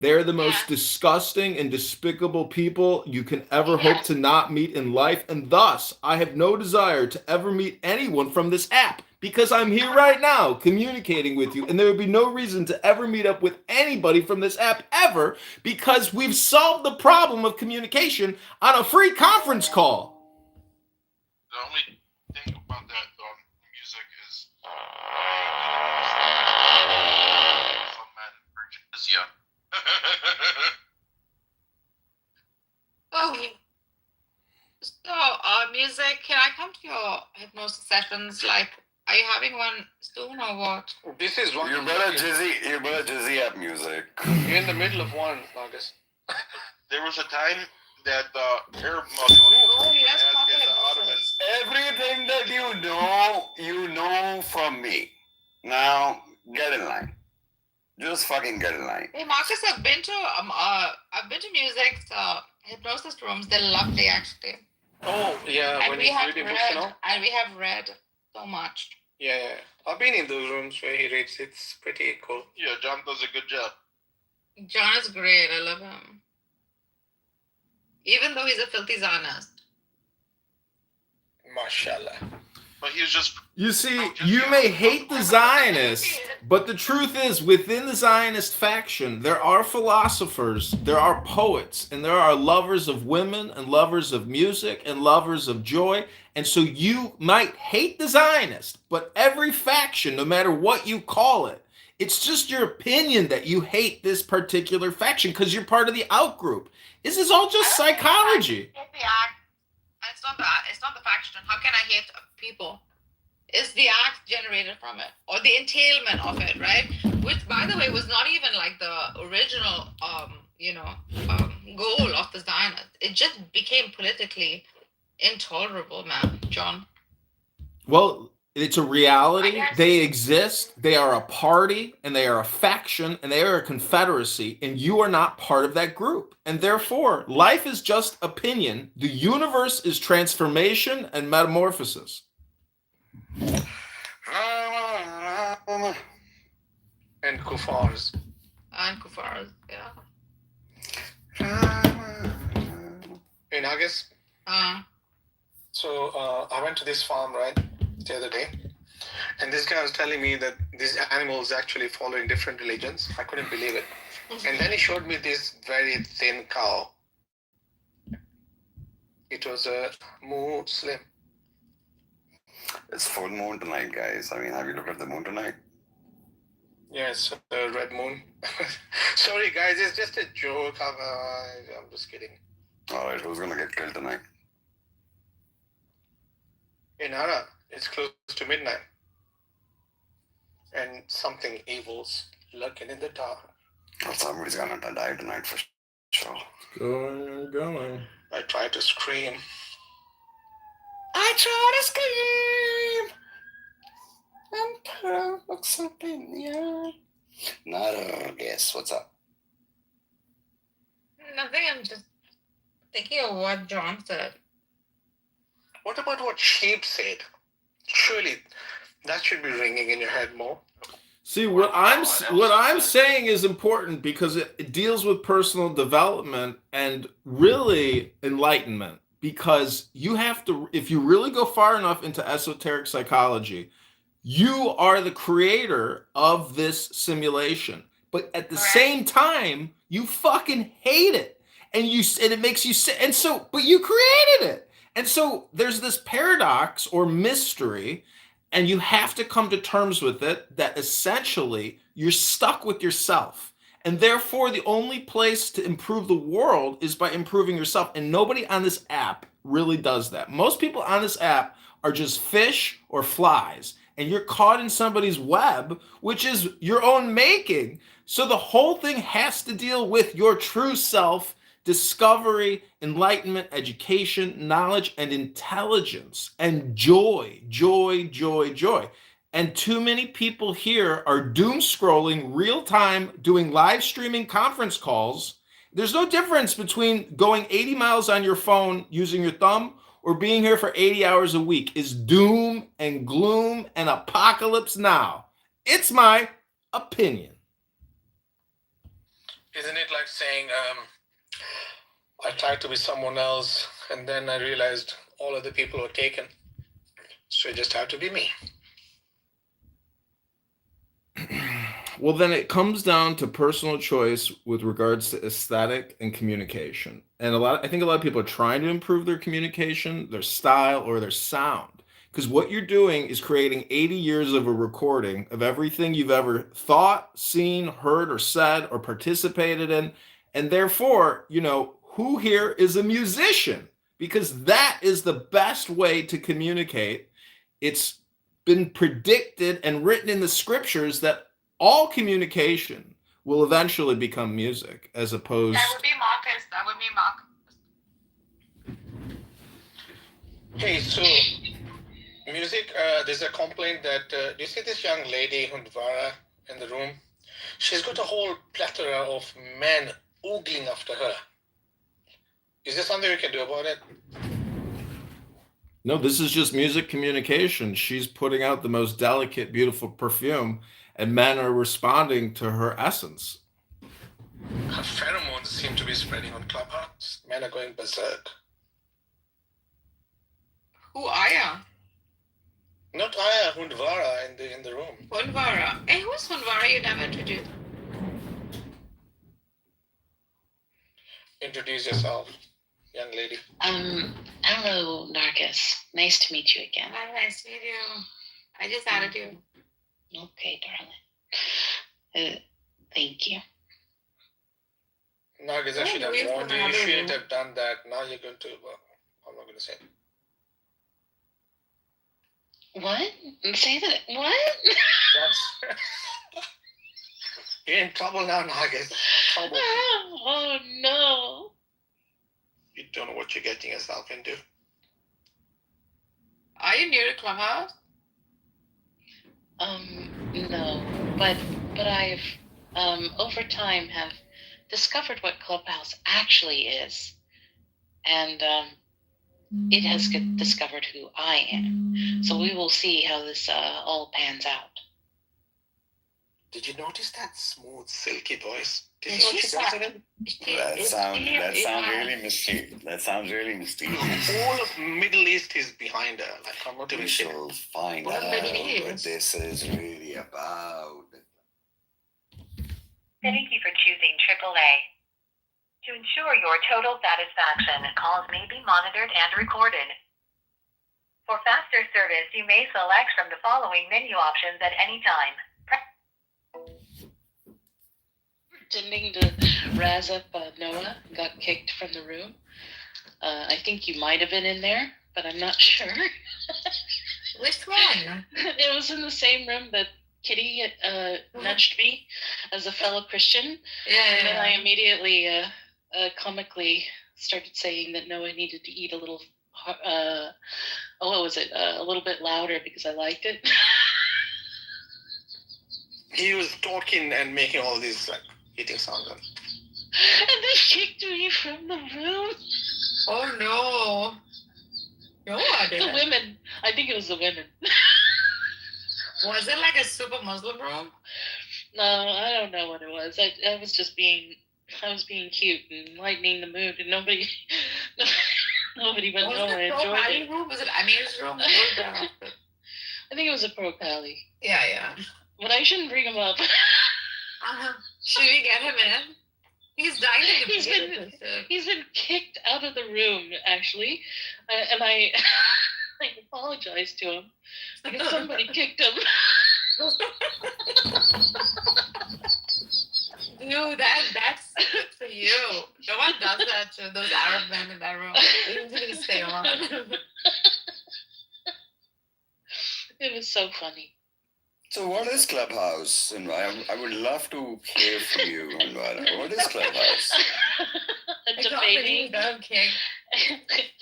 They're the most Yeah. disgusting and despicable people you can ever hope to not meet in life, and thus I have no desire to ever meet anyone from this app because I'm here right now communicating with you, and there would be no reason to ever meet up with anybody from this app ever because we've solved the problem of communication on a free conference call. The only thing about that music is some man virgin is yeah. Oh, so music. Can I come to your hypnosis sessions? Like, are you having one soon or what? This is one. You better jizzy up music. You're in the middle of one, August. There was a time that Arab Oh, Muslim let's asked talk in the about Ottomans. Everything that you know from me. Now, get in line. Just fucking get in line. Hey Marcus, I've been to music hypnosis rooms. They're lovely actually. Oh yeah, And when we he's have reading read books, you know. and we have read so much. Yeah. I've been in those rooms where he reads. It's pretty cool. Yeah, John does a good job. John is great. I love him. Even though he's a filthy Zionist. Mashallah. But he was just. You see, you may hate the Zionists, but the truth is, within the Zionist faction, there are philosophers, there are poets, and there are lovers of women, and lovers of music, and lovers of joy. And so you might hate the Zionist, but every faction, no matter what you call it, it's just your opinion that you hate this particular faction because you're part of the outgroup. This is all just psychology. It's not the faction. How can I hate people? It's the act generated from it, or the entailment of it, right? Which, by the way, was not even like the original, goal of the Zionists. It just became politically intolerable, man, John. Well, it's a reality. They exist. They are a party, and they are a faction, and they are a confederacy, and you are not part of that group. And therefore, life is just opinion. The universe is transformation and metamorphosis. And kuffars. And kuffars, yeah. In August. So I went to this farm, right, the other day, and this guy was telling me that these animals actually following different religions. I couldn't believe it. And then he showed me this very thin cow. It was a Muslim. It's full moon tonight, guys. I mean, have you looked at the moon tonight? Yes, red moon. Sorry, guys, it's just a joke. I'm just kidding. All right, who's gonna get killed tonight? In Ara, it's close to midnight. And something evil's lurking in the dark. Well, somebody's gonna die tonight for sure. Going. I tried to scream. And looks up in the air. Nargis, what's up? Nothing, I'm just thinking of what John said. What about what sheep said? Surely that should be ringing in your head more. See, what I'm saying is important because it deals with personal development and really enlightenment. Because you have to, if you really go far enough into esoteric psychology, you are the creator of this simulation. But at the same time, you fucking hate it. And it makes you sick. And so, but you created it. And so there's this paradox or mystery, and you have to come to terms with it that essentially you're stuck with yourself. And therefore, the only place to improve the world is by improving yourself. And nobody on this app really does that. Most people on this app are just fish or flies. And you're caught in somebody's web, which is your own making. So the whole thing has to deal with your true self, discovery, enlightenment, education, knowledge, and intelligence, and joy, joy, joy, joy. And too many people here are doom scrolling real time, doing live streaming conference calls. There's no difference between going 80 miles on your phone using your thumb or being here for 80 hours a week. Is doom and gloom and apocalypse now. It's my opinion. Isn't it like saying, I tried to be someone else, and then I realized all other people were taken, so I just have to be me? Well, then it comes down to personal choice with regards to aesthetic and communication. And I think a lot of people are trying to improve their communication, their style, or their sound. Because what you're doing is creating 80 years of a recording of everything you've ever thought, seen, heard, or said, or participated in. And therefore, who here is a musician? Because that is the best way to communicate. It's been predicted and written in the scriptures that all communication will eventually become music as opposed. That would be Marcus. That would be Mark. Hey, so music, there's a complaint that, do you see this young lady, Hundvara, in the room? She's got a whole plethora of men oogling after her. Is there something we can do about it? No, this is just music communication. She's putting out the most delicate, beautiful perfume, and men are responding to her essence. Her pheromones seem to be spreading on Clubhouse. Men are going berserk. Who Aya? Not Aya, Hundvara in the room. Hunvara. Hey, who's Hunvara? You never introduced. Introduce yourself, young lady. Hello, Narcus. Nice to meet you again. Hi, nice to meet you. I just added you. Okay, darling. Thank you. Nargis, I should have warned you. You shouldn't have done that. Now you're going to, well, I'm not going to say it. What? Say that. What? You're in trouble now, Nargis. Trouble. Oh, no. You don't know what you're getting yourself into. Are you new to Clubhouse? No. But I've, over time have discovered what Clubhouse actually is. And, it has discovered who I am. So we will see how this all pans out. Did you notice that smooth, silky voice? Did Yeah, you she's notice that? That sounds really mysterious. That sounds really mysterious. The whole of Middle East is behind her. Like, I'm not even We kidding. shall find What out Middle East? what this is really about. Thank you for choosing AAA. To ensure your total satisfaction, calls may be monitored and recorded. For faster service, you may select from the following menu options at any time. Pretending to razz up Noah, got kicked from the room. I think you might have been in there, but I'm not sure. Which one? It was in the same room that Kitty nudged me as a fellow Christian. And then I immediately comically started saying that Noah needed to eat a little, what was it? A little bit louder because I liked it. He was talking and making all these like eating sounds. And they kicked me from the room. Oh no. No, I The didn't. women. I think it was the women. Was it like a super Muslim room? No, I don't know what it was. I was just being cute and lightening the mood, and nobody but Was Noah it Pro enjoyed Pally it. room? Was it Amir's room? What was that? I think it was a Pro Pally. Yeah. But I shouldn't bring him up. Should we get him in? He's dying to He's debate been- He's been kicked out of the room, actually, and I apologized to him because somebody kicked him. Dude, that's for you. No one does that to those Arab men in that room. They usually stay on. It was so funny. So what is Clubhouse? And I would love to hear from you. What is Clubhouse? A debating. A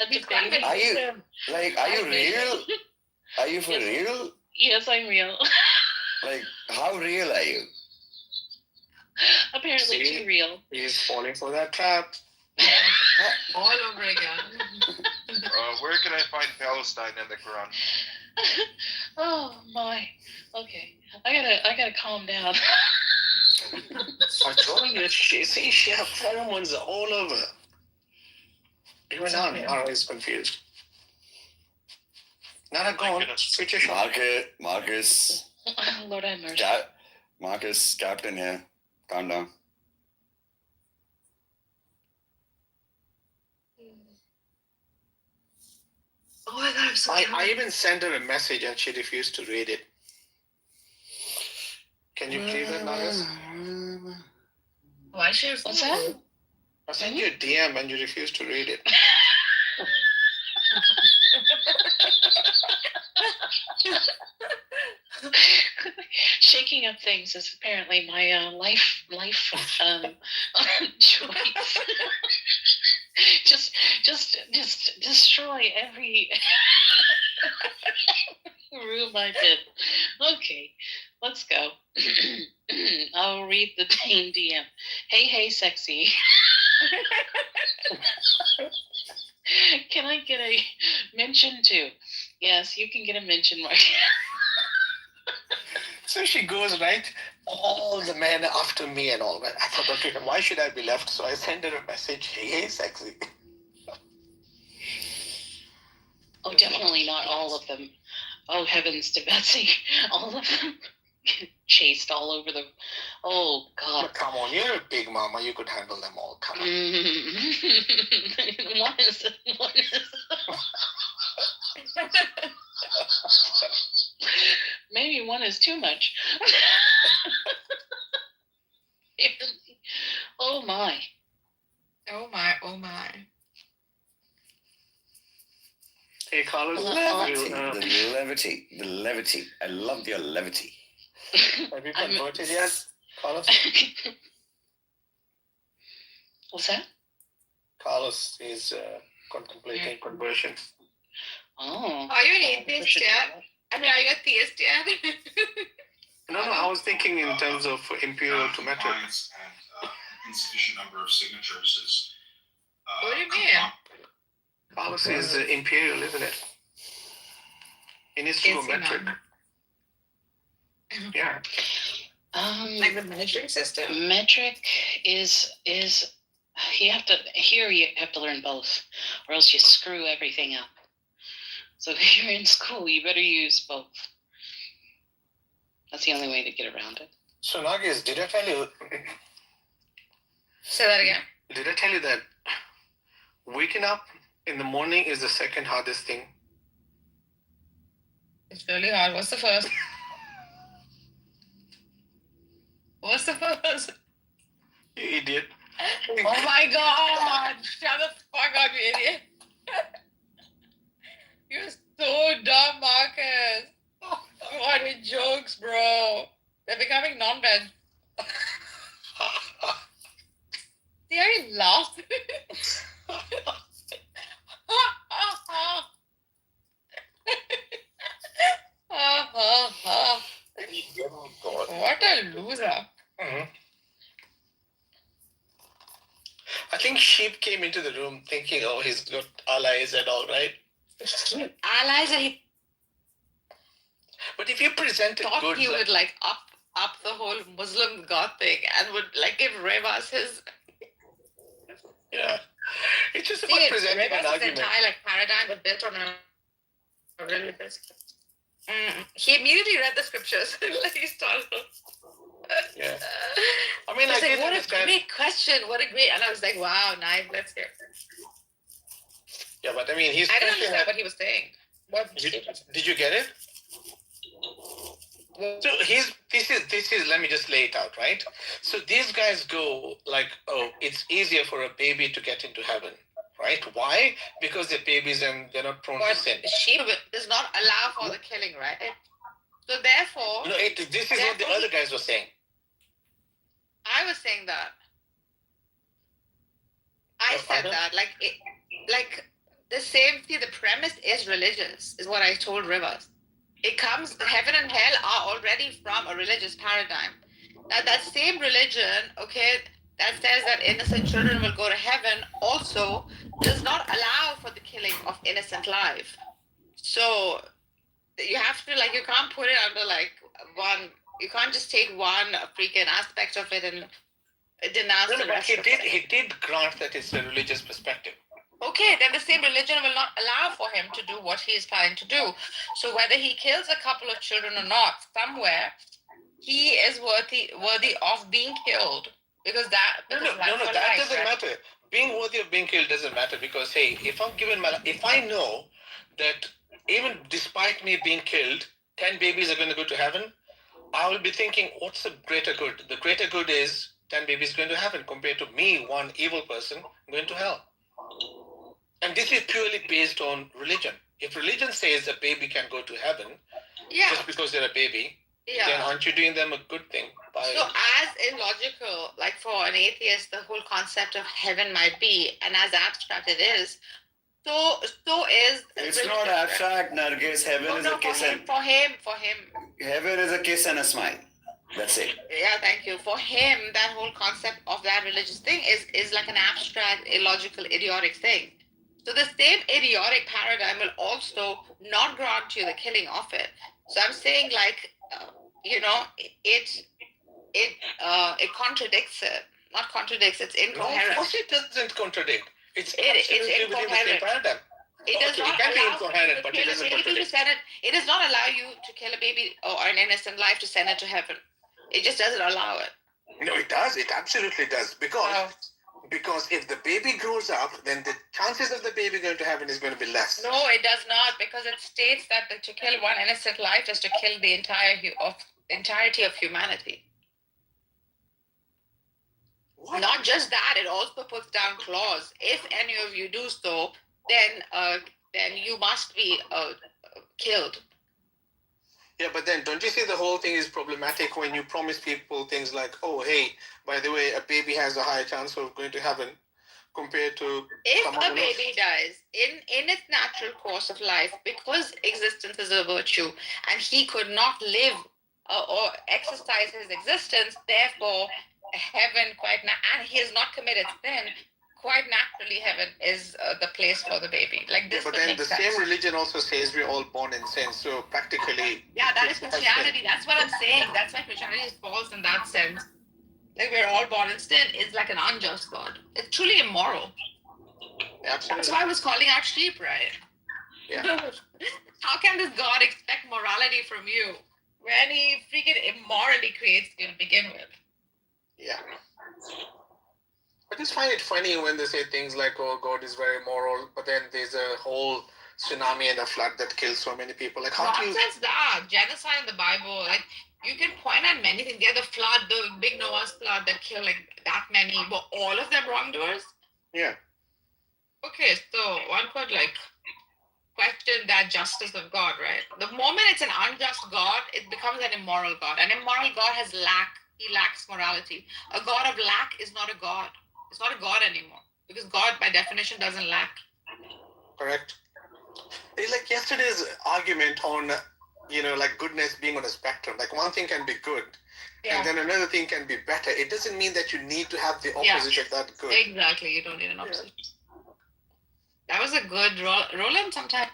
debating. Are you real? Are you for real? Yes, I'm real. Like, how real are you? Apparently See? too real. He's falling for that trap. All over again. Where can I find Palestine in the Quran? Oh my. Okay. I gotta calm down. I told you, she have pheromones all over. Even now, Nara is confused. Nara, go on. Switch your shot. Marcus. Lord have mercy. Marcus, Captain here. Calm down. Oh my god, I'm so I even sent her a message and she refused to read it. Can you please that, Marcus? Why she? What's that? I sent you a DM and you refused to read it. Shaking up things is apparently my life choice. just destroy every room I'm in. Okay, let's go. I'll read the Dane DM. Hey, sexy. Can I get a mention too? Yes, you can get a mention, Mark. So she goes, right? All the men after me and all that. I thought, okay, why should I be left? So I sent her a message. Hey, sexy. Oh, definitely not all of them. Oh, heavens to Betsy. All of them get chased all over the... Oh, God. But come on, you're a big mama. You could handle them all. Come on. One is... Maybe one is too much. Oh, my. Oh my, oh my. Hey, Carlos. The levity. I love your levity. Have you converted yet, Carlos? What's that? Carlos is contemplating conversion. Oh. Are you an atheist yet? I mean, are you a theist yet? No, I was thinking in terms of imperial to metric. And insufficient number of signatures is. What do you mean? Carlos is imperial, isn't it? He needs to go metric. Yeah. Like the metric system? Metric is you have to learn both, or else you screw everything up. So if you're in school, you better use both. That's the only way to get around it. So Nagis, did I tell you? Say that again. Did I tell you that waking up in the morning is the second hardest thing? It's really hard. What's the first? What's the first? You idiot. Oh my god! Shut the fuck up, you idiot. You're so dumb, Marcus. What with jokes, bro? They're becoming non-bad. See how you laugh? What a loser. Mm-hmm. I think Sheep came into the room thinking, oh, he's got allies and all, right? Allies, and he But if you present it thought good, he would like up the whole Muslim God thing and would like give Revas his. Yeah, it's just about presenting an argument. Entire like paradigm was built on a religious. He immediately read the scriptures. Like he started. Yeah. I mean, I I like, what a great question! What a great, and I was like, wow, nice. Let's hear. Yeah, but I mean, he's. I didn't understand what he was saying. What did you get it? So this is let me just lay it out, right? So these guys go like, oh, it's easier for a baby to get into heaven, right? Why? Because they're babies and they're not prone to sin. Sheep does not allow for the killing, right? So therefore, no, this is what the other guys were saying. I was saying that. I said that, like the same. See, the premise is religious, is what I told Rivers. It comes, heaven and hell are already from a religious paradigm. Now that same religion, okay, that says that innocent children will go to heaven also does not allow for the killing of innocent life. So you have to, like, you can't put it under like one You can't just take one freaking aspect of it and denounce the But rest of it. he did grant that it's a religious perspective. Okay, then the same religion will not allow for him to do what he is planning to do. So whether he kills a couple of children or not, somewhere he is worthy of being killed, because that No, that doesn't matter. Being worthy of being killed doesn't matter, because hey, if I'm given if I know that even despite me being killed, 10 babies are going to go to heaven, I will be thinking, what's the greater good? The greater good is 10 babies going to heaven compared to me, one evil person, going to hell. And this is purely based on religion. If religion says a baby can go to heaven just because they're a baby, then aren't you doing them a good thing? So as illogical, like for an atheist, the whole concept of heaven might be, and as abstract it is, so is it's not abstract, Nargis. Heaven is a kiss for him. Heaven is a kiss and a smile. That's it. Yeah, thank you. For him, that whole concept of that religious thing is like an abstract, illogical, idiotic thing. So the same idiotic paradigm will also not grant you the killing of it. So I'm saying, like, it contradicts it. Not contradicts, it's incoherent. No, of course it doesn't contradict. It's absolutely within the same paradigm. It does not can be allow incoherent, but it doesn't contradict. It does not allow you to kill a baby or an innocent life to send it to heaven. It just doesn't allow it. No, it does. It absolutely does. Because if the baby grows up, then the chances of the baby going to heaven is going to be less. No, it does not, because it states that to kill one innocent life is to kill the entirety of humanity. What? Not just that, it also puts down clause. If any of you do so, then you must be killed. Yeah, but then don't you see the whole thing is problematic when you promise people things like, oh, hey, by the way, a baby has a higher chance of going to heaven compared to if a baby dies in its natural course of life, because existence is a virtue and he could not live or exercise his existence, therefore heaven and he has not committed sin, quite naturally heaven is the place for the baby. Like this. Yeah, but then the same religion also says we're all born in sin, so practically. Yeah, that is Christianity. That's what I'm saying. That's why Christianity is false in that sense. Like we're all born in sin is like an unjust God. It's truly immoral. Absolutely. That's why I was calling out sheep, right? Yeah. How can this God expect morality from you when he freaking immorally creates you to begin with? Yeah. I just find it funny when they say things like, oh, God is very moral, but then there's a whole tsunami and a flood that kills so many people. Like, how do you... Nonsense that. Genocide in the Bible, like, you can point at many things. There's the flood, the big Noah's flood that killed like that many. Were all of them wrongdoers? Yeah. Okay, so one could like question that justice of God, right? The moment it's an unjust God, it becomes an immoral God. An immoral God has he lacks morality. A God of lack is not a God. It's not a God anymore, because God by definition doesn't lack. Correct. It's like yesterday's argument on, like goodness being on a spectrum. Like one thing can be good, and then another thing can be better. It doesn't mean that you need to have the opposite of that good. Exactly, you don't need an opposite. That was a good Roland. Sometimes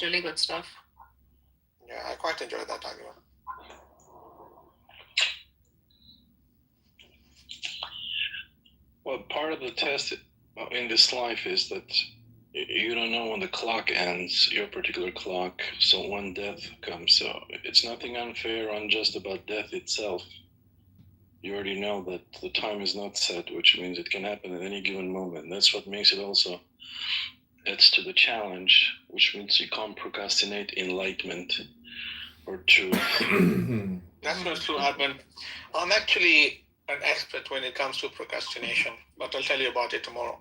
really good stuff. Yeah, I quite enjoyed that argument. Well, part of the test in this life is that you don't know when the clock ends, your particular clock, so when death comes. So it's nothing unfair or unjust about death itself. You already know that the time is not set, which means it can happen at any given moment. That's what makes it also, adds to the challenge, which means you can't procrastinate enlightenment or truth. That's not true, Arman. I'm actually an expert when it comes to procrastination, but I'll tell you about it tomorrow.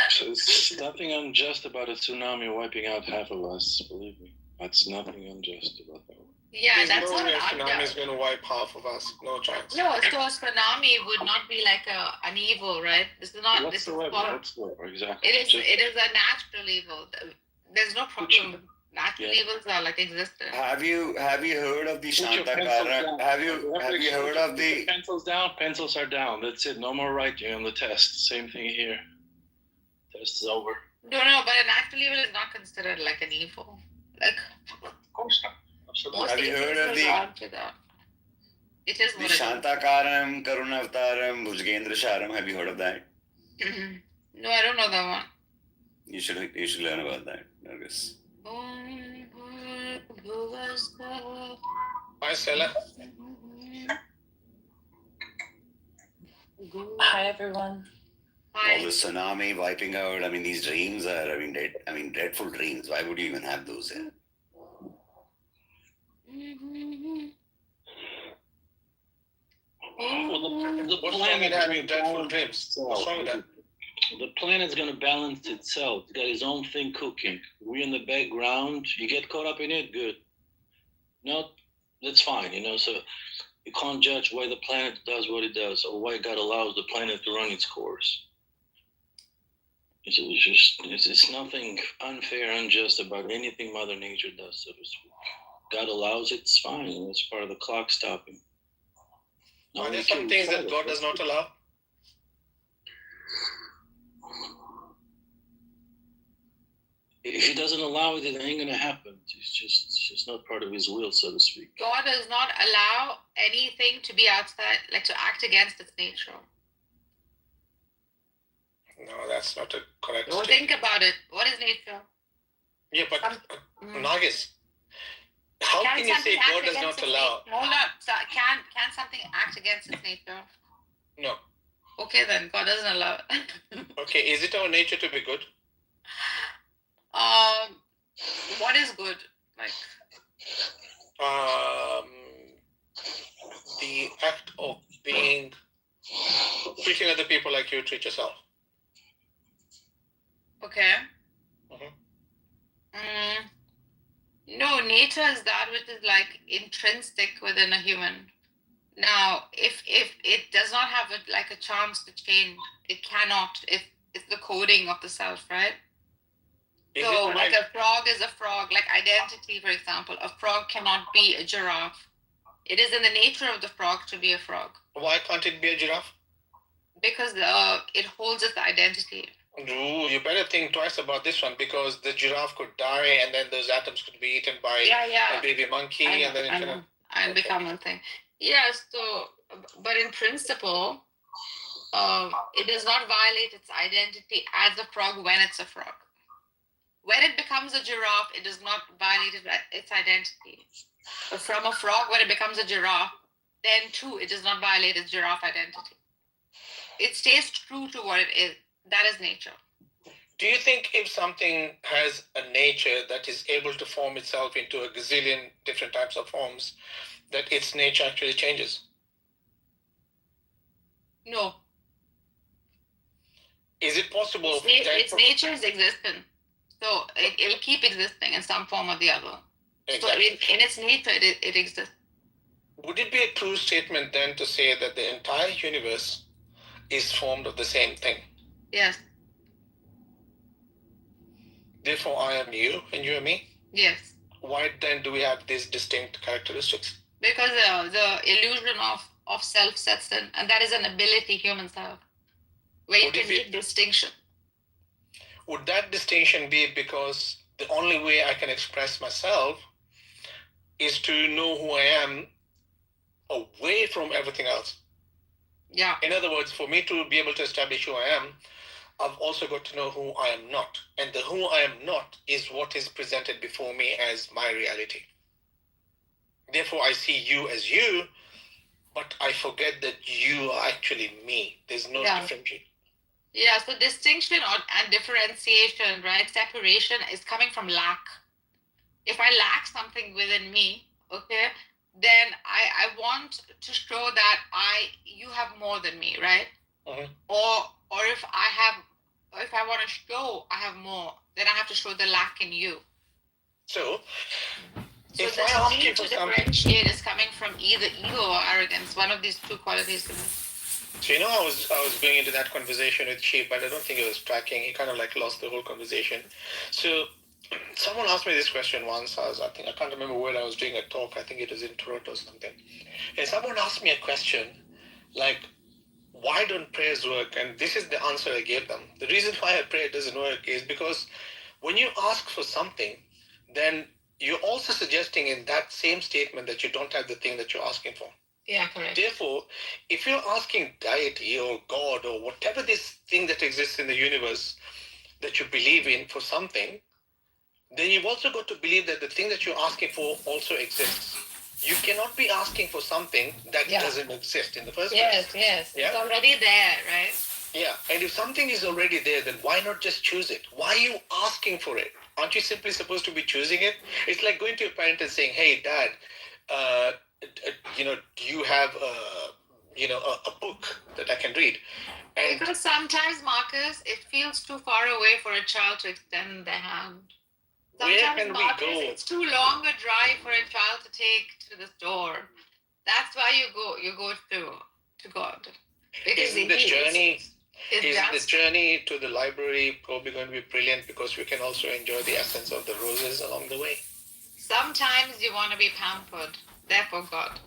So it's nothing unjust about a tsunami wiping out half of us, believe me. That's nothing unjust about that. Yeah, There's that's no not way an a tsunami is going to wipe half of us. No chance. No, so a tsunami would not be like an evil, right? This is not. Whatsoever, exactly. It is a natural evil. There's no problem. Natural evils are like existent. Have you heard of the Shantakara? Have you heard of the pencils down? Pencils are down. That's it. No more writing on the test. Same thing here. Test is over. No, but an natural evil is not considered like an evil. Like, of course not. Most Have you heard of atheists will argue that. It is the what it is. Shantakaram, Karunavtaram, Bhujgendra Sharam? Have you heard of that? No, I don't know that one. You should learn about that, Nargis. Hi, Stella. Hi, everyone. All the tsunami wiping out. I mean, these dreams are, dreadful dreams. Why would you even have those? Yeah? Well, the What's wrong with having dreadful dreams? itself. What's wrong with that? The planet's going to balance itself. It's got its own thing cooking. We're in the background. You get caught up in it, good. No, that's fine, So you can't judge why the planet does what it does or why God allows the planet to run its course. It's nothing unfair, unjust about anything Mother Nature does, so to speak. God allows it, it's fine. It's part of the clock stopping. Are there some things that God does not allow? If He doesn't allow it, it ain't gonna happen. It's just not part of His will, so to speak. God does not allow anything to be outside, like to act against its nature. No, that's not a correct Don't statement. think about it. What is nature? Yeah, but Nargis, how can you say God does not allow? Hold on. So can something act against its nature? No. Okay, then God doesn't allow it. Okay, is it our nature to be good? What is good? Like the act of treating other people like you treat yourself. okay. Mhm. No, nature is that which is like intrinsic within a human. Now, if it does not have a chance to change, it cannot. It's the coding of the self, right? Is So, it like right? a frog is a frog. Like identity, for example, a frog cannot be a giraffe. It is in the nature of the frog to be a frog Why can't it be a giraffe? because it holds its identity. Ooh, you better think twice about this one because the giraffe could die and then those atoms could be eaten by a baby monkey and then it and become one thing. Yes. So, but in principle, it does not violate its identity as a frog when it's a frog. When it becomes a giraffe, it does not violate its identity. But from a frog, when it becomes a giraffe, then too, it does not violate its giraffe identity. It stays true to what it is. That is nature. Do you think if something has a nature that is able to form itself into a gazillion different types of forms, that its nature actually changes? No. Is it possible? Its nature is existent. So it'll keep existing in some form or the other. Exactly. So in its nature, it exists. Would it be a true statement then to say that the entire universe is formed of the same thing? Yes. Therefore, I am you and you are me? Yes. Why then do we have these distinct characteristics? Because the illusion of self sets in, and that is an ability humans have, where you can make distinction. Would that distinction be because the only way I can express myself is to know who I am away from everything else? Yeah. In other words, for me to be able to establish who I am, I've also got to know who I am not. And the who I am not is what is presented before me as my reality. Therefore, I see you as you, but I forget that you are actually me. There's no differentiation. Yeah, so distinction and differentiation, right? Separation is coming from lack. If I lack something within me, okay, then I want to show that you have more than me, right? Mm-hmm. Or if I want to show I have more, then I have to show the lack in you. So if the need to differentiate is coming from either ego or arrogance, one of these two qualities. So I was going into that conversation with Sheep, but I don't think he was tracking. He kind of lost the whole conversation. So someone asked me this question once. I can't remember where I was doing a talk. I think it was in Toronto or something. And someone asked me a question like, why don't prayers work? And this is the answer I gave them. The reason why a prayer doesn't work is because when you ask for something, then you're also suggesting in that same statement that you don't have the thing that you're asking for. Yeah, correct. Therefore, if you're asking deity or God or whatever this thing that exists in the universe that you believe in for something, then you've also got to believe that the thing that you're asking for also exists. You cannot be asking for something that doesn't exist in the first place. Yes. Yeah? It's already there, right? Yeah, and if something is already there, then why not just choose it? Why are you asking for it? Aren't you simply supposed to be choosing it? It's like going to your parent and saying, "Hey, Dad, do you have a book that I can read?" And because sometimes, Marcus, it feels too far away for a child to extend their hand. Sometimes, where can Marcus, we go? it's too long a drive for a child to take to the store. That's why you go to God. Because Isn't the journey to the library probably going to be brilliant because we can also enjoy the essence of the roses along the way? Sometimes you want to be pampered, therefore God.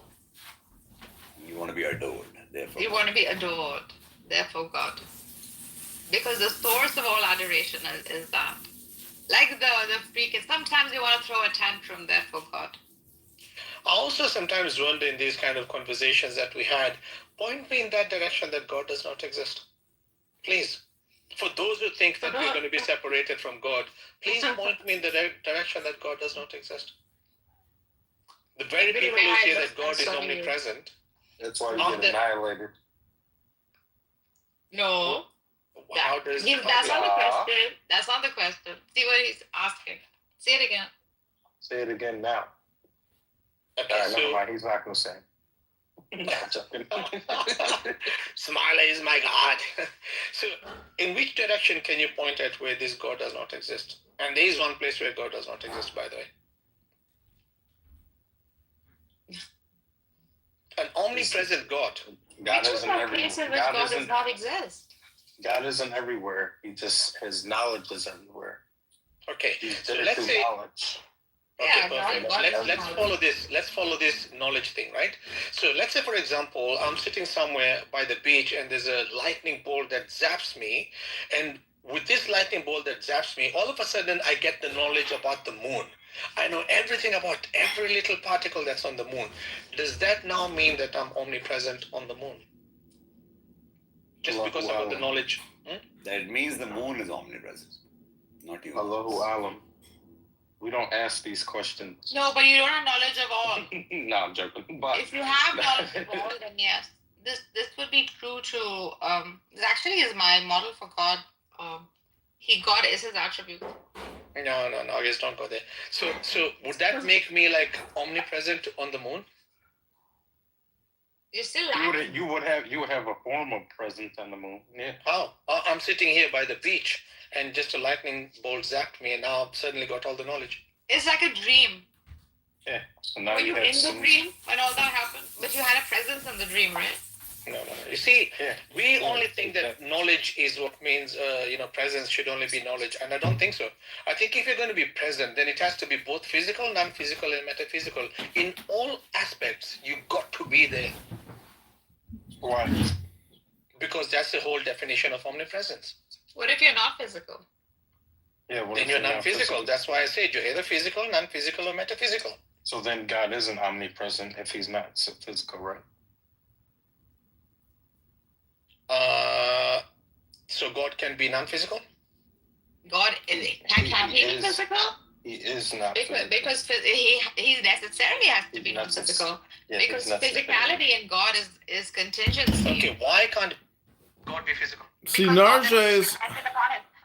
You want to be adored, therefore. You want to be adored, therefore God. Because the source of all adoration is that. Like the freak, sometimes you want to throw a tantrum, therefore God. I also sometimes wonder in these kind of conversations that we had, point me in that direction that God does not exist. Please. For those who think that we're going to be separated from God, please point me in the direction that God does not exist. The very people who say that God is omnipresent. That's why you get annihilated. No. How does that's not the question. That's not the question. See what he's asking. Say it again. Say it again now. Okay, never mind. He's not going to say it. Smiley is my God. So, in which direction can you point at where this God does not exist? And there is one place where God does not exist, by the way. An omnipresent God. God isn't everywhere. God does not exist. God isn't everywhere. His knowledge is everywhere. Okay, so He's let's say. knowledge. Okay, perfect. Let's follow this. Let's follow this knowledge thing, right? So let's say, for example, I'm sitting somewhere by the beach and there's a lightning bolt that zaps me, and with this lightning bolt that zaps me, all of a sudden I get the knowledge about the moon. I know everything about every little particle that's on the moon. Does that now mean that I'm omnipresent on the moon? Just because of the knowledge? That means the moon is omnipresent, not you. Allahu Alam. We don't ask these questions. No, but you don't have knowledge of all. No, I'm joking. But if you have knowledge of all, then yes. This would be true to this actually is my model for God. God is his attribute. No, just don't go there. So would that make me like omnipresent on the moon? You still you would have a form of presence on the moon. Yeah. How? I'm sitting here by the beach and just a lightning bolt zapped me and now I've suddenly got all the knowledge. It's like a dream. Yeah. So now were you in the dream when all that happened? But you had a presence in the dream, right? No. You see, we only think that knowledge is what means, presence should only be knowledge. And I don't think so. I think if you're going to be present, then it has to be both physical, non-physical, and metaphysical. In all aspects, you got to be there. Why? Because that's the whole definition of omnipresence. What if you're not physical? Yeah, then you're non-physical. That's why I said you're either physical, non-physical, or metaphysical. So then God isn't omnipresent if he's not physical, right? So God can be non-physical? God can he be physical? He is not because he necessarily has to be non-physical. Yeah, because physicality in God is contingency. Okay, why can't God be physical? See, Narja is...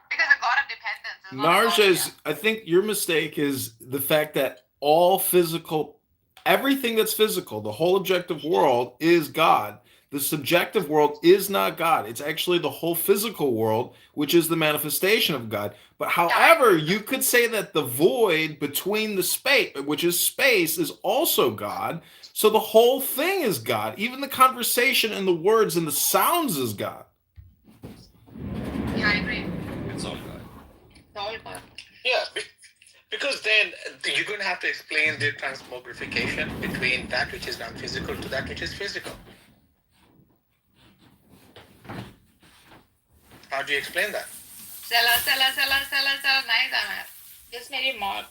Because of God of dependence. Narja is, I think your mistake is the fact that all physical, everything that's physical, the whole objective world is God. The subjective world is not God. It's actually the whole physical world, which is the manifestation of God. But however, you could say that the void between the space, which is space, is also God. So the whole thing is God. Even the conversation and the words and the sounds is God. Yeah, I agree. It's all God. It's all God. Yeah, because then you're going to have to explain the transmogrification between that which is non-physical to that which is physical. How do you explain that? Sala, नहीं जाना है. Just मेरी मौत.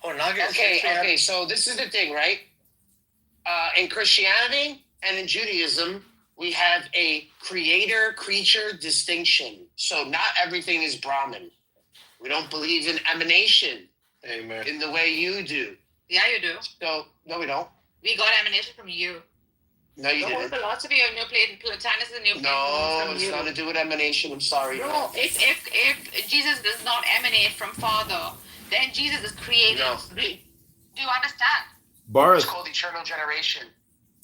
Oh, nuggets. Okay. So this is the thing, right? In Christianity and in Judaism, we have a creator-creature distinction. So not everything is Brahman. We don't believe in emanation. Amen. In the way you do. Yeah, you do. So no, we don't. We got emanation from you. No, you The whole didn't. philosophy of Plotinus and Neoplatonism No, from it's you. not to do with emanation. I'm sorry. No, if Jesus does not emanate from Father, then Jesus is created. No. Do you understand? It's Barth, called eternal generation.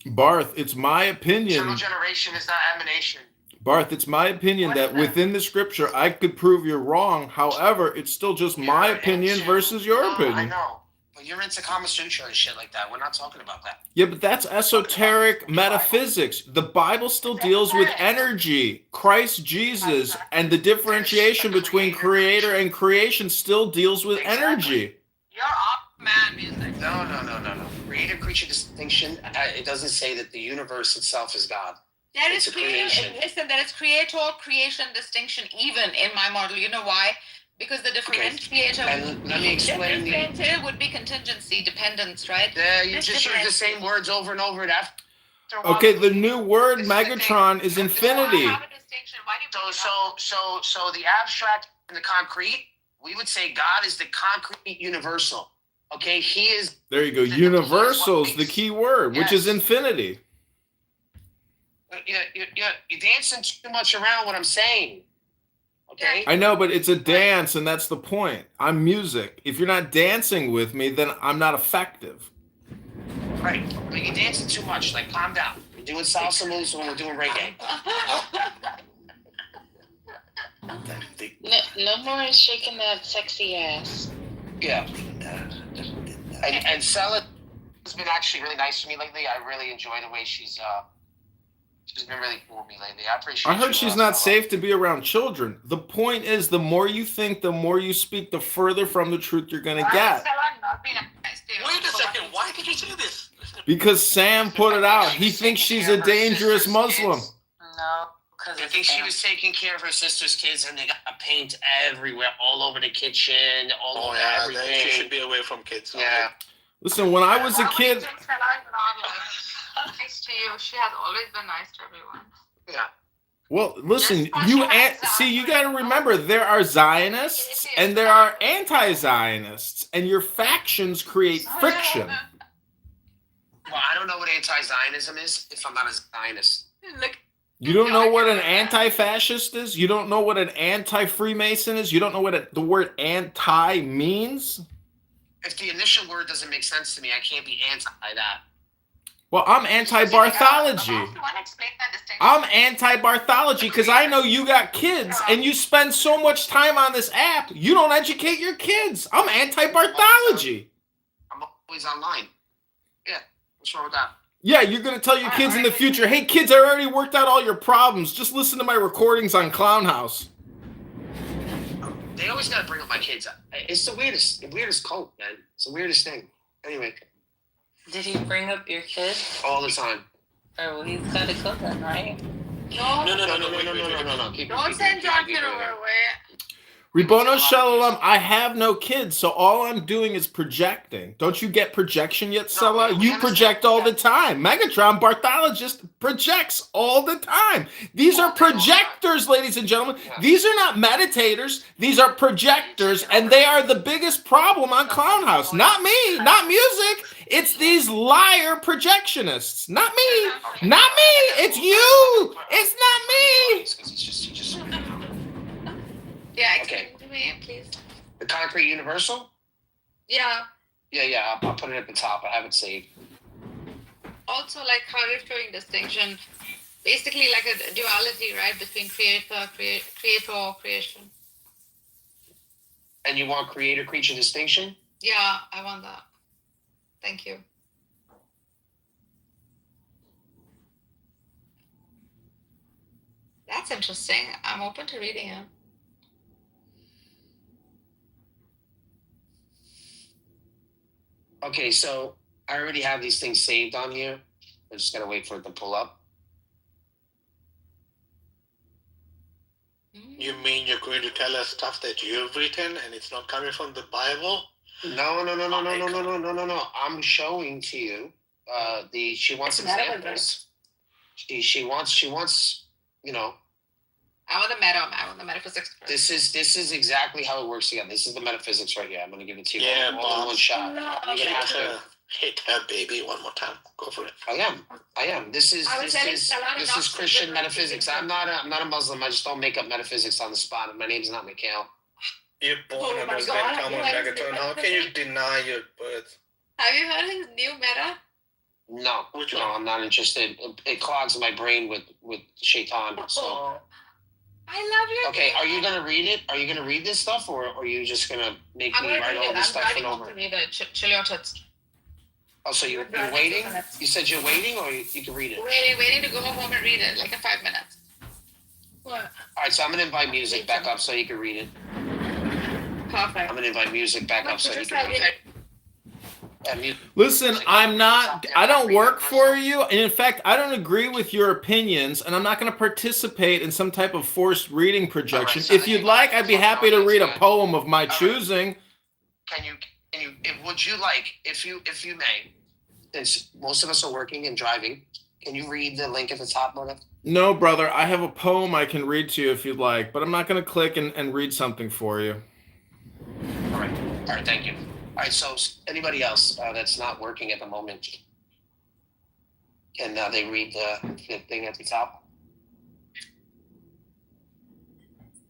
it's my opinion. Eternal generation is not emanation. Barth, it's my opinion that within the scripture, I could prove you're wrong. However, it's still just my opinion versus your I opinion. know. But you're into Kama Sutra and shit like that. We're not talking about that. Yeah, but that's esoteric metaphysics. The Bible still deals with energy. Christ Jesus and the differentiation between creator and creation still deals with energy. You're up, man, music. No. Creator-creature distinction, it doesn't say that the universe itself is God. There It's is a creation. Listen, there is creator-creation distinction even in my model. You know why? Because the differentiator And let me explain the... differentiator would be contingency, dependence, right? You just use the same words over and over. Okay, the new word Megatron is infinity. I have a distinction. Why do you bring it up? So the abstract and the concrete, we would say God is the concrete universal. Okay, He is. There you go. Universal is the key word, which is infinity. You're dancing too much around what I'm saying. Okay. I know, but it's a dance, and that's the point. I'm music. If you're not dancing with me, then I'm not effective. Right, but you're dancing too much. Like, calm down. You're doing salsa moves when we're doing reggae. No more shaking that sexy ass. Yeah. And Sela has been actually really nice to me lately. I really enjoy the way she's been really cool with me lately. I appreciate. I heard she's not safe to be around children. The point is, the more you think, the more you speak, the further from the truth you're gonna get. Wait a second. Why did you do this? Because Sam put it out. He thinks she's a dangerous Muslim. No, because I think she was taking care of her sister's kids, and they got paint everywhere, all over the kitchen, all over everything. Then she should be away from kids. Yeah. Listen, when I was a kid, Nice to you. She has always been nice to everyone. Yeah. well, listen, you got to remember there are Zionists and there are anti-Zionists, and your factions create friction. Well, I don't know what anti-Zionism is if I'm not a Zionist. Look. You don't know what an anti-fascist is? You don't know what an anti-Freemason is? You don't know what the word anti means? If the initial word doesn't make sense to me, I can't be anti that. Well, I'm anti-Barthology. I'm anti-Barthology because I know you got kids and you spend so much time on this app, you don't educate your kids. I'm anti-Barthology. I'm always online. Yeah, what's wrong with that? Yeah, you're going to tell your kids in the future, hey, kids, I already worked out all your problems. Just listen to my recordings on Clown House. They always got to bring up my kids. It's the weirdest cult, man. It's the weirdest thing. Anyway. Did he bring up your kid? All the time. Oh, well, he's got to go then, right? No. Don't send John Kitover away. Ribono Shalom, I have no kids, so all I'm doing is projecting. Don't you get projection yet, Sela? You project all the time. Megatron Barthologist projects all the time. These are projectors, ladies and gentlemen. These are not meditators. These are projectors, and they are the biggest problem on Clown House. Not me, not music. It's these liar projectionists. Not me. Not me. It's you. It's not me. Yeah, explain to me, please. The concrete universal? Yeah. Yeah, I'll put it at the top. I have it saved. Also, like how you're showing distinction, basically like a duality, right, between creator, creation. And you want creator-creature distinction? Yeah, I want that. Thank you. That's interesting. I'm open to reading it. Okay, so I already have these things saved on here. I just gotta wait for it to pull up. You mean you're going to tell us stuff that you've written and it's not coming from the Bible? No. I'm showing to you. She wants examples. She wants. You know. I want the metaphysics. This is exactly how it works together. This is the metaphysics right here. I'm gonna give it to you all in one shot. You're gonna have to hit her baby one more time. Go for it. I am. This is Christian metaphysics. I'm not a Muslim. I just don't make up metaphysics on the spot. My name's not Mikhail. You're born a Muslim, come on, Megatron. How can you deny your birth? Have you heard his new meta? No, I'm not interested. It clogs my brain with shaitan. So. I love your. Okay, are you gonna read it? Are you gonna read this stuff, or are you just gonna make me write all this stuff and over? I'm read it. Chill your tits. Oh, so you're waiting? You said you're waiting, or you can read it? Waiting to go home and read it, like in 5 minutes. What? All right, so I'm gonna invite music back up so you can read it. Perfect. I'm gonna invite music back up so you can read it. Listen, I don't work for you. And in fact, I don't agree with your opinions, and I'm not going to participate in some type of forced reading projection. If you'd like, I'd be happy to read a poem of my choosing. Would you like, if you may, since most of us are working and driving, can you read the link at the top, brother? No, brother, I have a poem I can read to you if you'd like, but I'm not going to click and read something for you. All right, thank you. All right, so anybody else that's not working at the moment, can they read the thing at the top?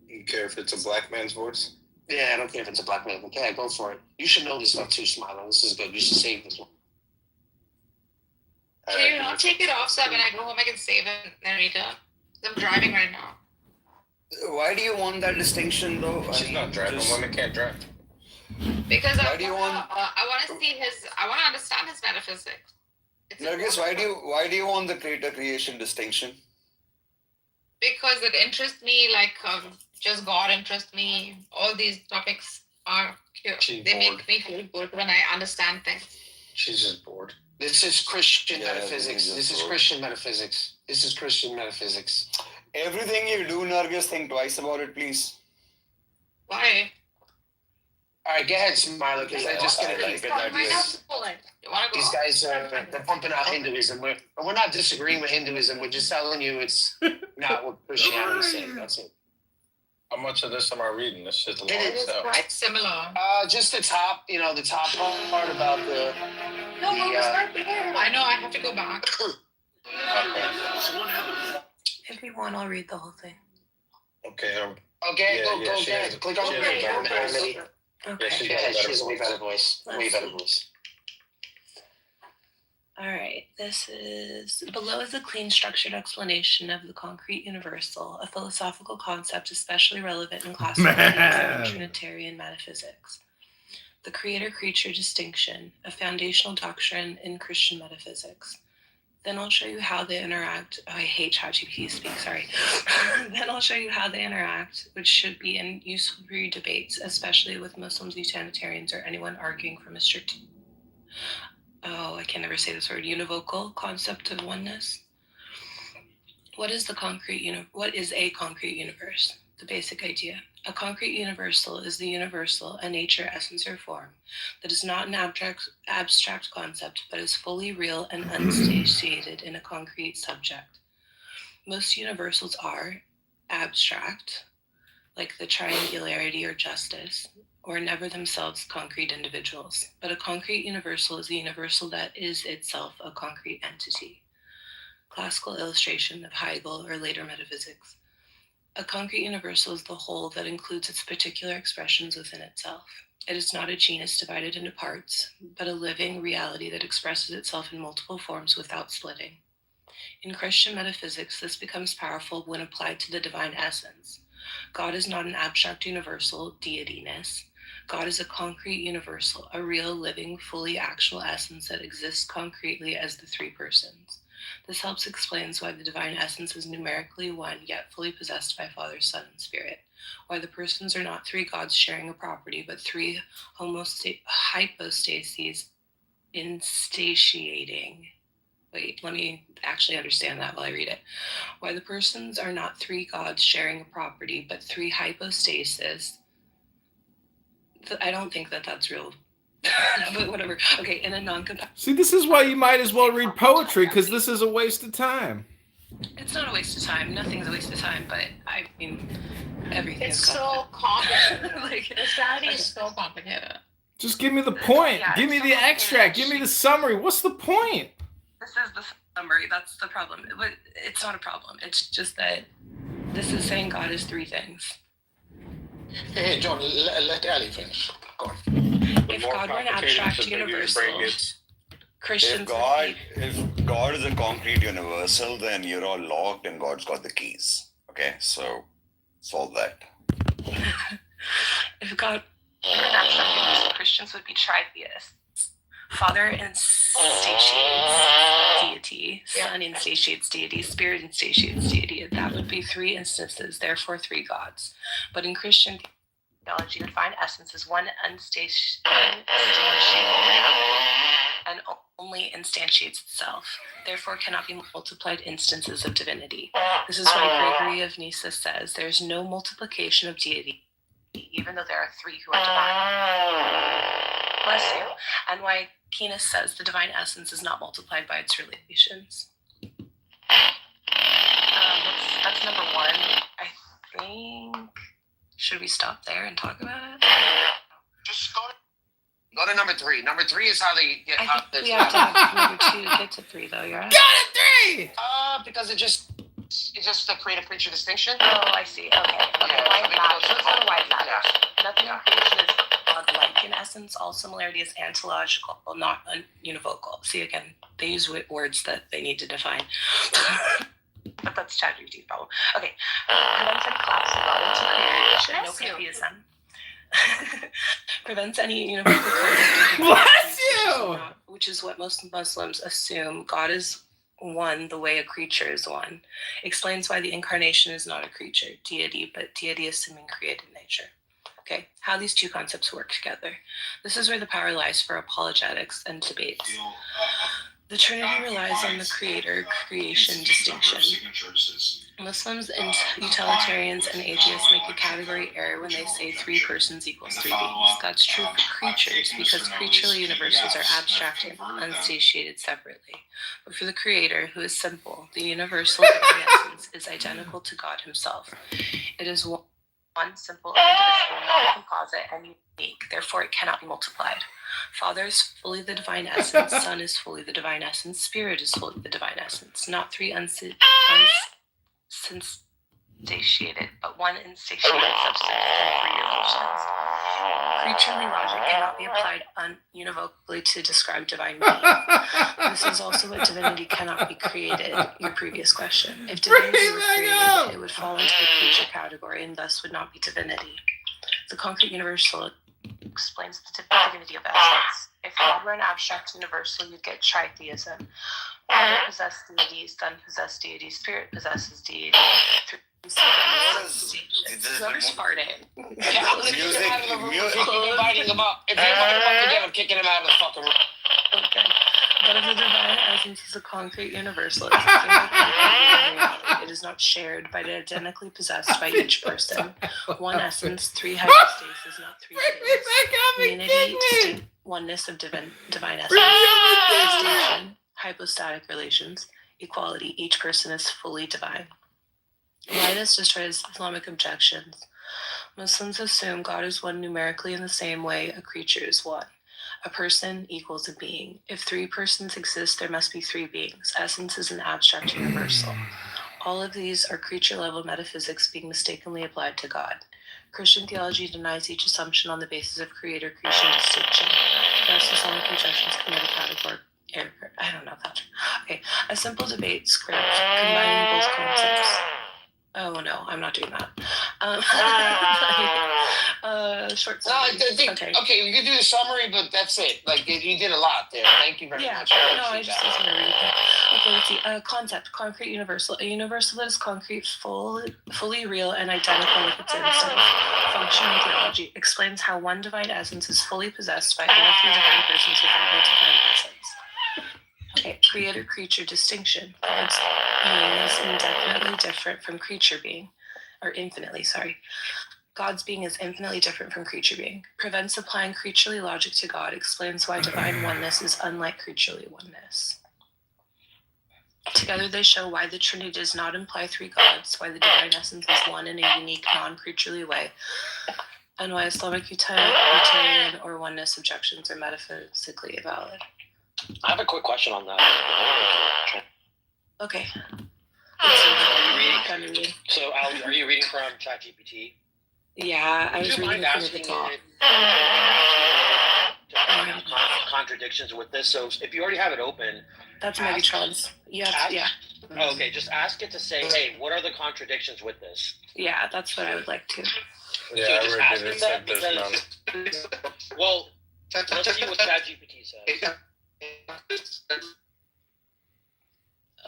You care if it's a black man's voice? Yeah, I don't care if it's a black man. Okay, go for it. You should know this stuff too, Smiler. This is good. You should save this one. Can you not take it off so when I go home I can save it and read it? I'm driving right now. Why do you want that distinction, though? She's not driving. Women can't drive. Because I want to see I want to understand his metaphysics. Nargis, why do you want the creator-creation distinction? Because it interests me, like just God interests me. All these topics are cute. They make me feel good when I understand things. She's just bored. This is Christian metaphysics. This is Christian metaphysics. Everything you do, Nargis, think twice about it, please. Why? All right, go ahead, Smiler, because I just get a good idea. These guys they're pumping out Hinduism. We're not disagreeing with Hinduism. We're just telling you it's not what Christianity is saying. That's it. How much of this am I reading? This shit's long. It is quite similar. Just the top, the top part about the. I know. I have to go back. If you want, I'll read the whole thing. Okay. Okay, go ahead. Click on Okay. Yeah, she has a way better voice. All right, this is below is a clean, structured explanation of the concrete universal, a philosophical concept especially relevant in classical and Trinitarian metaphysics. The creator-creature distinction, a foundational doctrine in Christian metaphysics. Then I'll show you how they interact. Oh, I hate ChatGPT speak, sorry. Then I'll show you how they interact, which should be useful for your debates, especially with Muslims, Unitarians, or anyone arguing from a strict, I can never say this word, univocal concept of oneness. What is a concrete universe? The basic idea. A concrete universal is the universal, a nature, essence, or form that is not an abstract concept, but is fully real and unsatiated in a concrete subject. Most universals are abstract, like the triangularity or justice, or never themselves concrete individuals. But a concrete universal is a universal that is itself a concrete entity. Classical illustration of Hegel or later metaphysics. A concrete universal is the whole that includes its particular expressions within itself. It is not a genus divided into parts, but a living reality that expresses itself in multiple forms without splitting. In Christian metaphysics, this becomes powerful when applied to the divine essence. God is not an abstract universal, deityness. God is a concrete universal, a real, living, fully actual essence that exists concretely as the three persons. This helps explains why the divine essence is numerically one, yet fully possessed by Father, Son, and Spirit. Why the persons are not three gods sharing a property, but three hypostases instantiating. Wait, let me actually understand that while I read it. Why the persons are not three gods sharing a property, but three hypostases. I don't think that that's real but whatever. Okay, in a non-compatible. See, this is why you might as well read poetry, because this is a waste of time. It's not a waste of time. Nothing's a waste of time, but I mean, everything It's is so complicated. like Christianity is so complicated. Just give me the point. Yeah, Give me it's the so extract. Give complicated. me the summary. What's the point? This is the summary. That's the problem. But it's not a problem. It's just that this is saying God is three things. Hey, John, let Ali finish. Go on. If God were an abstract universal, Christians If God is a concrete universal, then you're all locked and God's got the keys. Okay, so solve that. If God were an abstract universal, Christians would be tritheists. Father instantiates deity, Son instantiates deity, Spirit instantiates deity. That would be three instances, therefore three gods. But in Christian theology, the divine essence is one instantiated and only instantiates itself, therefore cannot be multiplied instances of divinity. This is why Gregory of Nyssa says there is no multiplication of deity, even though there are three who are divine. Bless you. And why Aquinas says the divine essence is not multiplied by its relations. That's number one. I think. Should we stop there and talk about it? Just go to number 3. Number 3 is how they get I think we have to have number 2 to get to 3, though. You're right. Got it, 3! Because it's just to create a creature distinction. Oh, I see. Okay. Why it matters. Let's go to why it matters. Nothing in creation is godlike. In essence, all similarity is antilogical, not univocal. See, again, they use words that they need to define. But that's ChatGPT's problem. Okay. Prevents any collapse of God into creation. No pantheism. Prevents any universal Bless you! Which is what most Muslims assume. God is one the way a creature is one. Explains why the incarnation is not a creature, deity, but deity assuming created nature. Okay, how these two concepts work together. This is where the power lies for apologetics and debates. The Trinity relies on the creator-creation distinction. Muslims and utilitarians and atheists make a category error when they say three persons equals three beings. That's true for creatures because creaturely universals are abstract and unsatiated separately. But for the creator, who is simple, the universal divine essence is identical to God himself. It is one simple, indivisible, non-composite, and unique. Therefore, it cannot be multiplied. Father is fully the divine essence, Son is fully the divine essence, Spirit is fully the divine essence, not three unsatiated, but one insatiated substance and three relations. Creaturely logic cannot be applied univocally to describe divine being. This is also what divinity cannot be created, your previous question. If divinity were created, it would fall into the creature category and thus would not be divinity. The concrete universal explains the divinity of essence. If God were an abstract universal, you'd get tritheism. Father possessed deity, Son possessed deity, Spirit possesses deity. Whoever's farting. Yeah, I'm gonna kick him out of the room. If you're inviting him up. If you invite him up again, I'm kicking him out of the fucking room. Okay. But if the divine essence is a concrete universal, it's a single concrete reality. It is not shared, but identically possessed by each person. One essence, three hypostases, not three beings. Unity, oneness of divine essence. Distinction, hypostatic relations, equality. Each person is fully divine. Why this destroys Islamic objections? Muslims assume God is one numerically in the same way a creature is one. A person equals a being. If three persons exist, there must be three beings. Essence is an abstract universal. All of these are creature-level metaphysics being mistakenly applied to God. Christian theology denies each assumption on the basis of creator-creation distinction. Thus, Islamic objections commit a categorical error. I don't know if that's true. Okay, a simple debate script combining both concepts. Oh no, I'm not doing that. Short summary. No, I think, okay, we can do the summary, but that's it. Like, you did a lot there. Thank you very much. I just was going to read it. Okay, let's see. Concept, concrete universal. A universal that is concrete, fully real, and identical with its instance. Functional theology explains how one divine essence is fully possessed by all three divine persons without no divine essence. Okay, creator-creature distinction. God's being is indefinitely different from creature being, or infinitely, sorry. God's being is infinitely different from creature being. Prevents applying creaturely logic to God. Explains why divine oneness is unlike creaturely oneness. Together they show why the Trinity does not imply three gods, why the divine essence is one in a unique, non-creaturely way, and why Islamic utilitarian or oneness objections are metaphysically invalid. I have a quick question on that. Okay. So, Ali, are you reading from ChatGPT? Yeah, I was reading from the top. Contradictions with this. So, if you already have it open, that's Megatron's. Yeah. Oh, okay, just ask it to say, "Hey, what are the contradictions with this?" Yeah, that's what I would like to. Yeah, so I just already ask did it it. that Said because, well, let's see what ChatGPT says.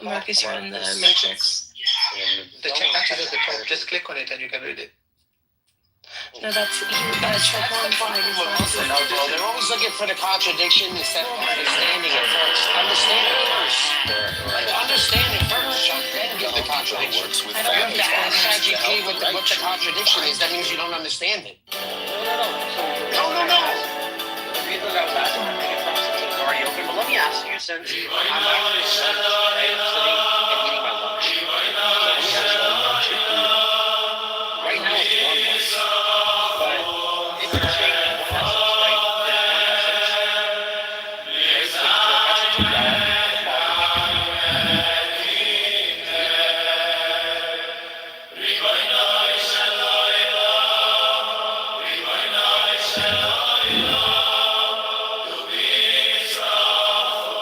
Marcus, you're in the Matrix. The check is at the top. Just click on it and you can read it. No, that's check one for They're always looking for the contradiction instead of understanding it first. Understand it first. Like, understand it first, then get the contradiction. You have to ask ChatGPT what the contradiction is. That means you don't understand it. No. The reason I was asking that Megatron is already open, but let me ask you, since I'm actually sitting and eating my lunch. So let me ask you, right now it's 1-1. But if you're saying that one essence, right? There's one essence. The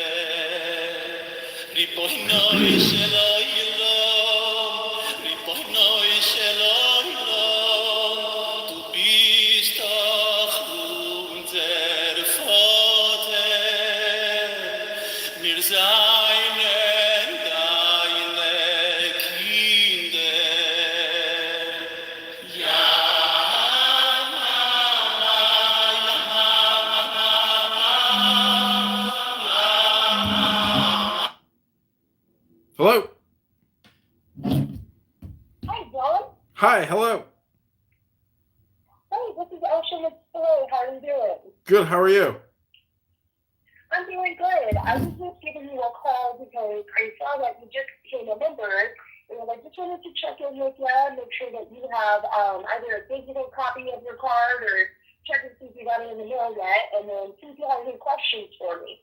essence of God, the Father. Hello. Hi, John. Hi. Hello. Hey, this is Ocean with Story. How are you doing? Good. How are you? I'm doing good. I was just giving you a call because I saw that you just became a member, and I just wanted to check in with you, make sure that you have either a digital copy of your card or check to see if you got it in the mail yet, and then see if you have any questions for me.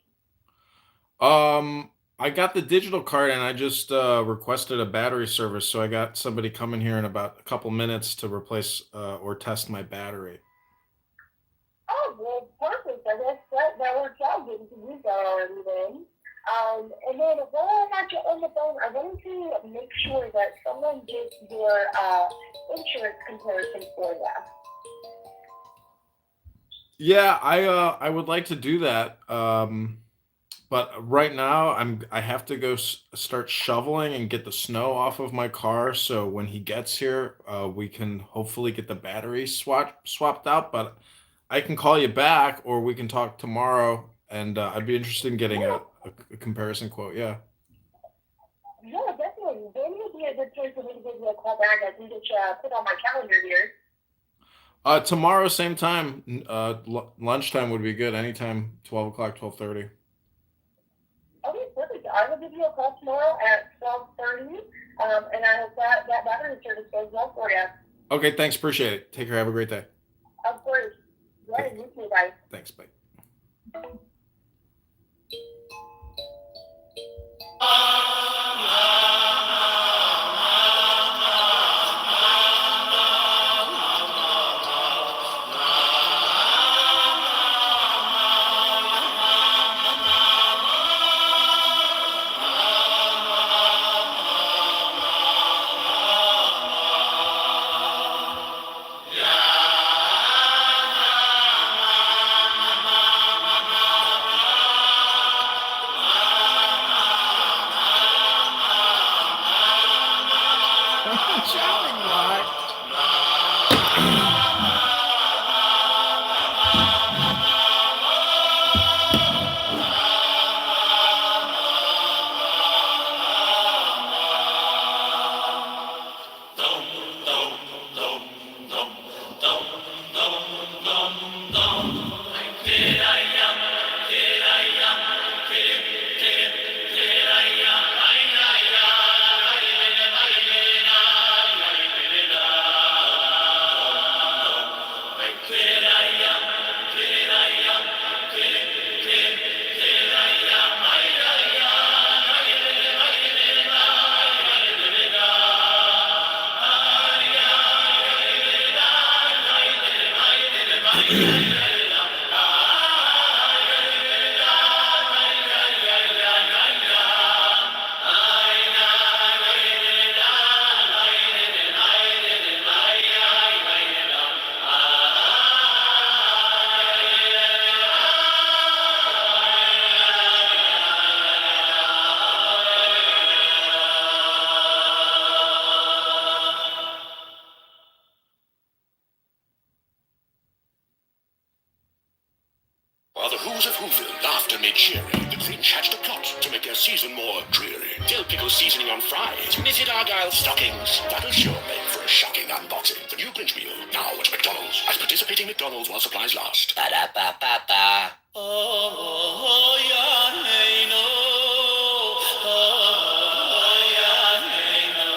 I got the digital card and I just requested a battery service, so I got somebody coming here in about a couple minutes to replace or test my battery. Oh, well, perfect. I guess that works out. Getting to use that already then. And then while I got you on the phone, I wanted to make sure that someone gets your insurance comparison for you. Yeah, I would like to do that. But right now I have to go start shoveling and get the snow off of my car. So when he gets here, we can hopefully get the battery swapped out. But I can call you back, or we can talk tomorrow and I'd be interested in getting a comparison quote. Yeah. Yeah, definitely. When would be a good time for me to give you a call back? I can get you put on my calendar here. Tomorrow, same time. Lunchtime would be good. Anytime, 12 o'clock, 12:30. Okay, perfect. I will give you a call tomorrow at 12:30, and I hope that battery service goes well for you. Okay, thanks. Appreciate it. Take care. Have a great day. Of course. Yeah, you too, guys. Thanks. Bye. While the Who's of Whoville laughed and made cheery, the Grinch hatched a plot to make their season more dreary. Dill pickle seasoning on fries, knitted Argyle stockings. That'll sure make for a shocking unboxing. The new Grinch meal, now at McDonald's. At participating McDonald's while supplies last. Ba-da-ba-ba-ba. Oh, yeah, hey, no. Oh, yeah, hey, no.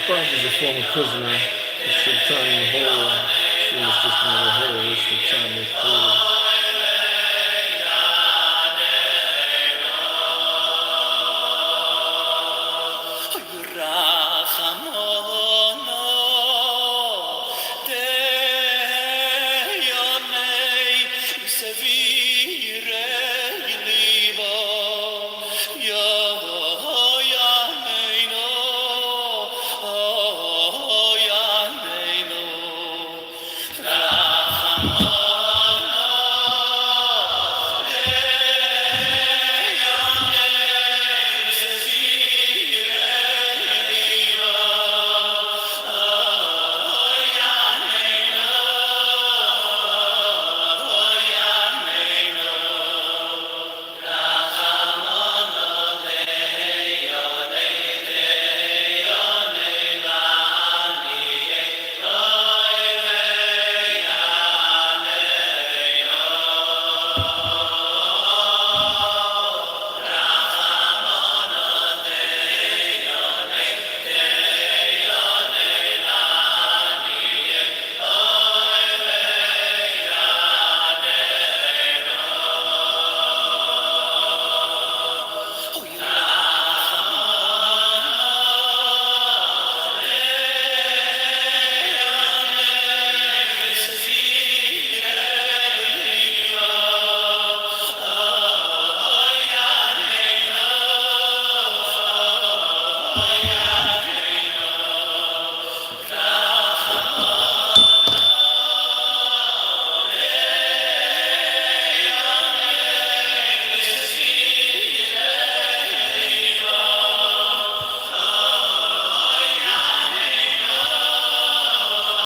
Frank is a former prisoner. He should time the hole. She was just another hole. He should time the hole.